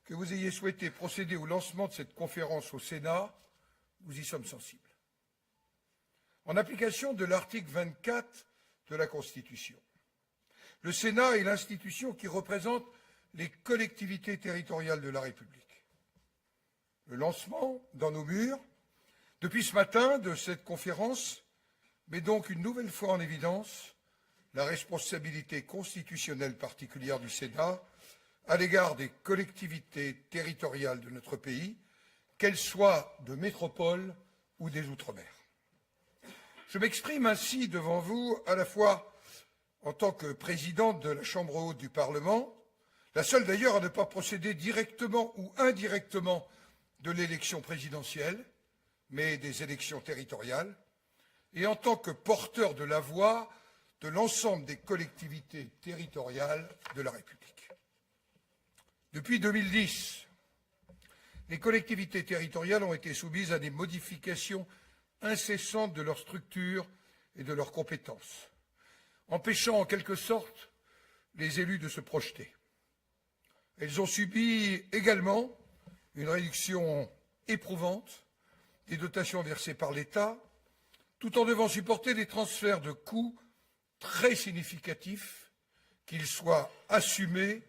que vous ayez souhaité procéder au lancement de cette conférence au Sénat, nous y sommes sensibles. En application de l'article 24 de la Constitution, le Sénat est l'institution qui représente les collectivités territoriales de la République. Le lancement dans nos murs, depuis ce matin, de cette conférence, met donc une nouvelle fois en évidence la responsabilité constitutionnelle particulière du Sénat à l'égard des collectivités territoriales de notre pays, qu'elles soient de métropole ou des Outre-mer. Je m'exprime ainsi devant vous à la fois en tant que présidente de la Chambre haute du Parlement, la seule d'ailleurs à ne pas procéder directement ou indirectement de l'élection présidentielle, mais des élections territoriales, et en tant que porteur de la voix de l'ensemble des collectivités territoriales de la République. Depuis 2010, les collectivités territoriales ont été soumises à des modifications incessantes de leur structure et de leurs compétences, empêchant en quelque sorte les élus de se projeter. Elles ont subi également une réduction éprouvante des dotations versées par l'État, tout en devant supporter des transferts de coûts très significatifs, qu'ils soient assumés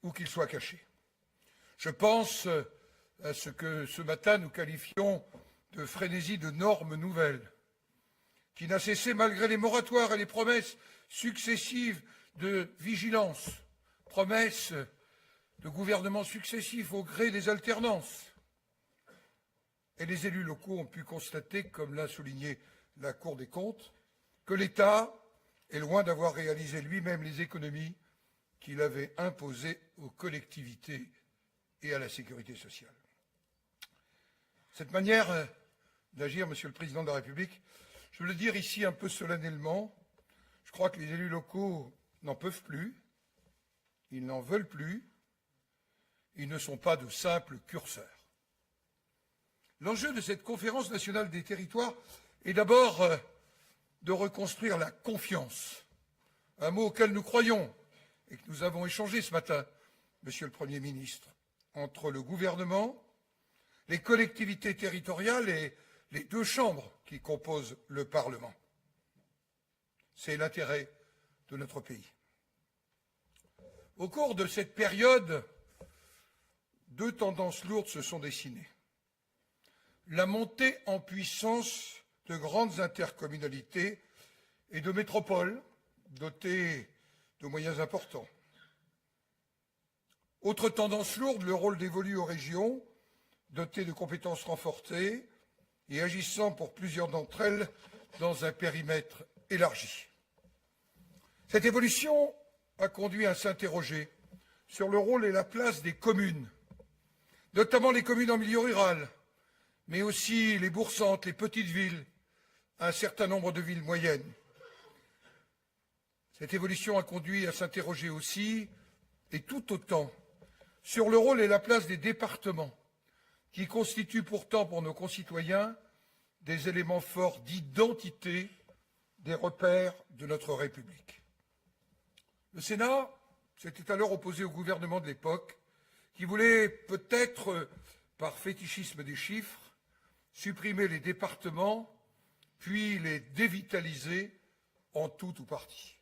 ou qu'ils soient cachés. Je pense à ce que ce matin nous qualifions de frénésie de normes nouvelles, qui n'a cessé malgré les moratoires et les promesses successives de vigilance, promesses de gouvernements successifs au gré des alternances. Et les élus locaux ont pu constater, comme l'a souligné la Cour des comptes, que l'État est loin d'avoir réalisé lui-même les économies qu'il avait imposées aux collectivités et à la sécurité sociale. Cette manière d'agir, Monsieur le Président de la République, je veux le dire ici un peu solennellement, je crois que les élus locaux n'en peuvent plus, ils n'en veulent plus, ils ne sont pas de simples curseurs. L'enjeu de cette conférence nationale des territoires est d'abord de reconstruire la confiance, un mot auquel nous croyons et que nous avons échangé ce matin, Monsieur le Premier ministre, entre le gouvernement, les collectivités territoriales et les deux chambres qui composent le Parlement. C'est l'intérêt de notre pays. Au cours de cette période, deux tendances lourdes se sont dessinées. La montée en puissance de grandes intercommunalités et de métropoles dotées de moyens importants. Autre tendance lourde, le rôle dévolu aux régions, dotées de compétences renforcées et agissant pour plusieurs d'entre elles dans un périmètre élargi. Cette évolution a conduit à s'interroger sur le rôle et la place des communes, notamment les communes en milieu rural, mais aussi les bourgs-centres, les petites villes, un certain nombre de villes moyennes. Cette évolution a conduit à s'interroger aussi, et tout autant, sur le rôle et la place des départements, qui constituent pourtant pour nos concitoyens des éléments forts d'identité, des repères de notre République. Le Sénat s'était alors opposé au gouvernement de l'époque, qui voulait peut-être, par fétichisme des chiffres, supprimer les départements, puis les dévitaliser en tout ou partie.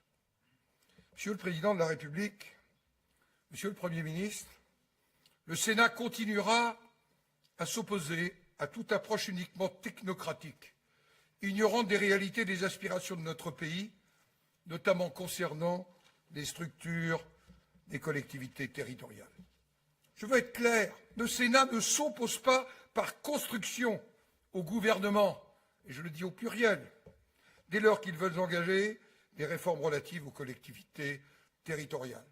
Monsieur le Président de la République, Monsieur le Premier ministre, le Sénat continuera à s'opposer à toute approche uniquement technocratique, ignorante des réalités et des aspirations de notre pays, notamment concernant les structures des collectivités territoriales. Je veux être clair, le Sénat ne s'oppose pas par construction au gouvernement, et je le dis au pluriel, dès lors qu'ils veulent engager des réformes relatives aux collectivités territoriales.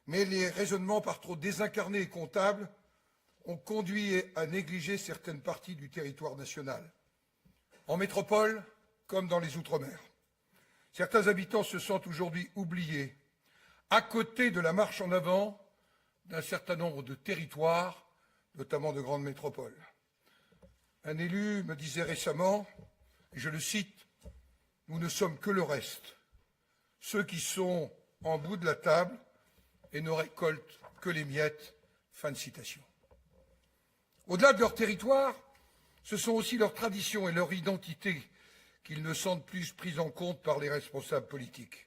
Mais les raisonnements par trop désincarnés et comptables ont conduit à négliger certaines parties du territoire national, en métropole comme dans les Outre-mer. Certains habitants se sentent aujourd'hui oubliés, à côté de la marche en avant d'un certain nombre de territoires, notamment de grandes métropoles. Un élu me disait récemment, et je le cite, « Nous ne sommes que le reste, ceux qui sont en bout de la table et ne récoltent que les miettes », Fin de citation. Au-delà de leur territoire, ce sont aussi leurs traditions et leur identité qu'ils ne sentent plus prises en compte par les responsables politiques.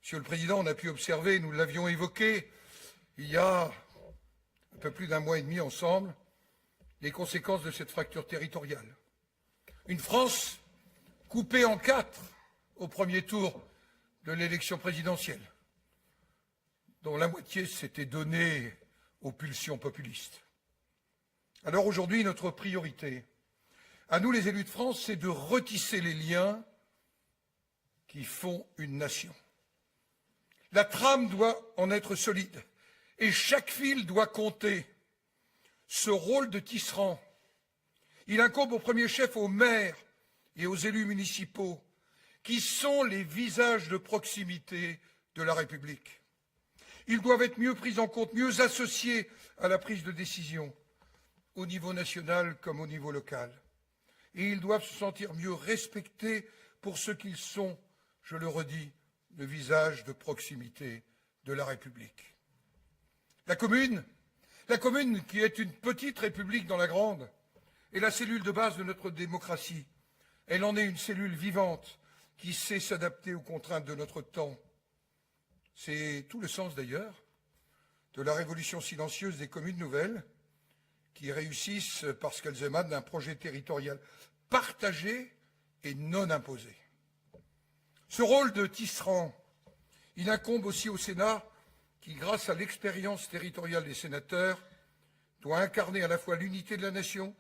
Monsieur le Président, on a pu observer, nous l'avions évoqué il y a un peu plus d'un mois et demi ensemble, les conséquences de cette fracture territoriale. Une France coupée en 4 au premier tour de l'élection présidentielle, dont la moitié s'était donnée aux pulsions populistes. Alors aujourd'hui, notre priorité, à nous les élus de France, c'est de retisser les liens qui font une nation. La trame doit en être solide et chaque fil doit compter. Ce rôle de tisserand, il incombe au premier chef aux maires et aux élus municipaux, qui sont les visages de proximité de la République. Ils doivent être mieux pris en compte, mieux associés à la prise de décision, au niveau national comme au niveau local. Et ils doivent se sentir mieux respectés pour ce qu'ils sont, je le redis, le visage de proximité de la République. La commune, qui est une petite république dans la grande, est la cellule de base de notre démocratie. Elle en est une cellule vivante qui sait s'adapter aux contraintes de notre temps. C'est tout le sens d'ailleurs de la révolution silencieuse des communes nouvelles qui réussissent parce qu'elles émanent d'un projet territorial partagé et non imposé. Ce rôle de tisserand, il incombe aussi au Sénat qui, grâce à l'expérience territoriale des sénateurs, doit incarner à la fois l'unité de la nation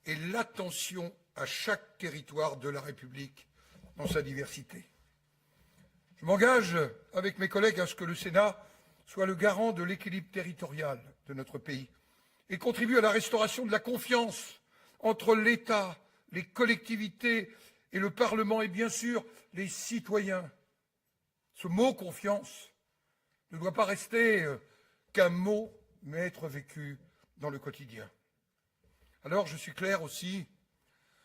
et l'attention à chaque territoire de la République dans sa diversité. Je m'engage avec mes collègues à ce que le Sénat soit le garant de l'équilibre territorial de notre pays et contribue à la restauration de la confiance entre l'État, les collectivités et le Parlement et bien sûr les citoyens. Ce mot « confiance » ne doit pas rester qu'un mot, mais être vécu dans le quotidien. Alors, je suis clair aussi,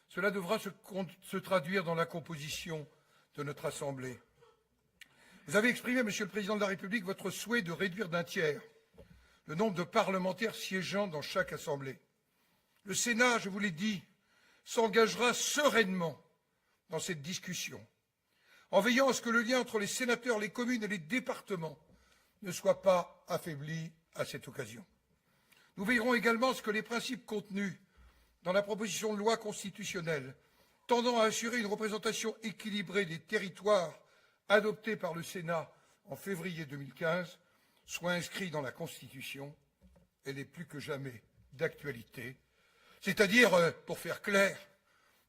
cela devra se traduire dans la composition de notre Assemblée. Vous avez exprimé, Monsieur le Président de la République, votre souhait de réduire d'un tiers le nombre de parlementaires siégeant dans chaque Assemblée. Le Sénat, je vous l'ai dit, s'engagera sereinement dans cette discussion, en veillant à ce que le lien entre les sénateurs, les communes et les départements ne soit pas affaibli à cette occasion. Nous veillerons également à ce que les principes contenus dans la proposition de loi constitutionnelle tendant à assurer une représentation équilibrée des territoires adoptée par le Sénat en février 2015 soient inscrits dans la Constitution. Elle est plus que jamais d'actualité. C'est-à-dire, pour faire clair,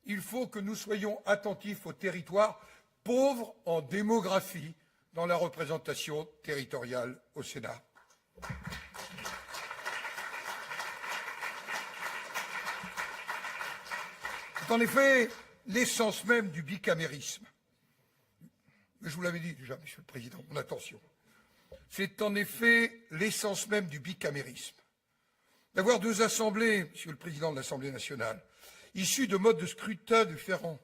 il faut que nous soyons attentifs aux territoires pauvres en démographie dans la représentation territoriale au Sénat. C'est en effet l'essence même du bicamérisme. Mais je vous l'avais dit déjà, Monsieur le Président, mon attention. C'est en effet l'essence même du bicamérisme. D'avoir deux assemblées, Monsieur le Président de l'Assemblée nationale, issues de modes de scrutin différents,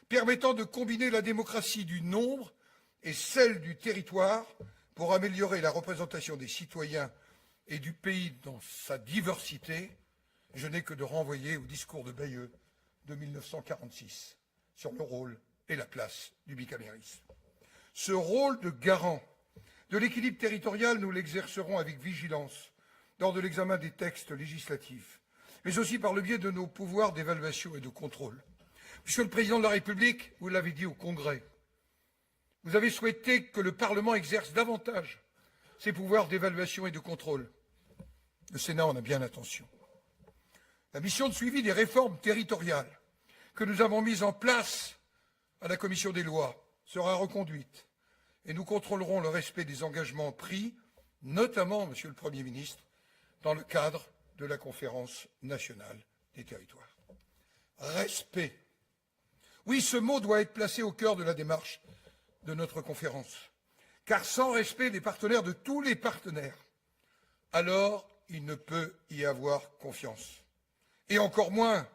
permettant de combiner la démocratie du nombre et celle du territoire pour améliorer la représentation des citoyens et du pays dans sa diversité, je n'ai que de renvoyer au discours de Bayeux de 1946 sur le rôle et la place du bicamérisme. Ce rôle de garant de l'équilibre territorial, nous l'exercerons avec vigilance lors de l'examen des textes législatifs, mais aussi par le biais de nos pouvoirs d'évaluation et de contrôle. Monsieur le Président de la République, vous l'avez dit au Congrès, vous avez souhaité que le Parlement exerce davantage ses pouvoirs d'évaluation et de contrôle. Le Sénat en a bien l'intention. La mission de suivi des réformes territoriales que nous avons mises en place à la Commission des lois sera reconduite et nous contrôlerons le respect des engagements pris, notamment, Monsieur le Premier ministre, dans le cadre de la Conférence nationale des territoires. Respect. Oui, ce mot doit être placé au cœur de la démarche de notre conférence, car sans respect des partenaires, de tous les partenaires, alors il ne peut y avoir confiance. Et encore moins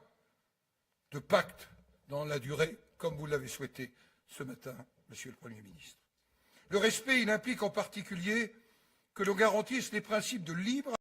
de pacte dans la durée, comme vous l'avez souhaité ce matin, Monsieur le Premier ministre. Le respect, il implique en particulier que l'on garantisse les principes de libre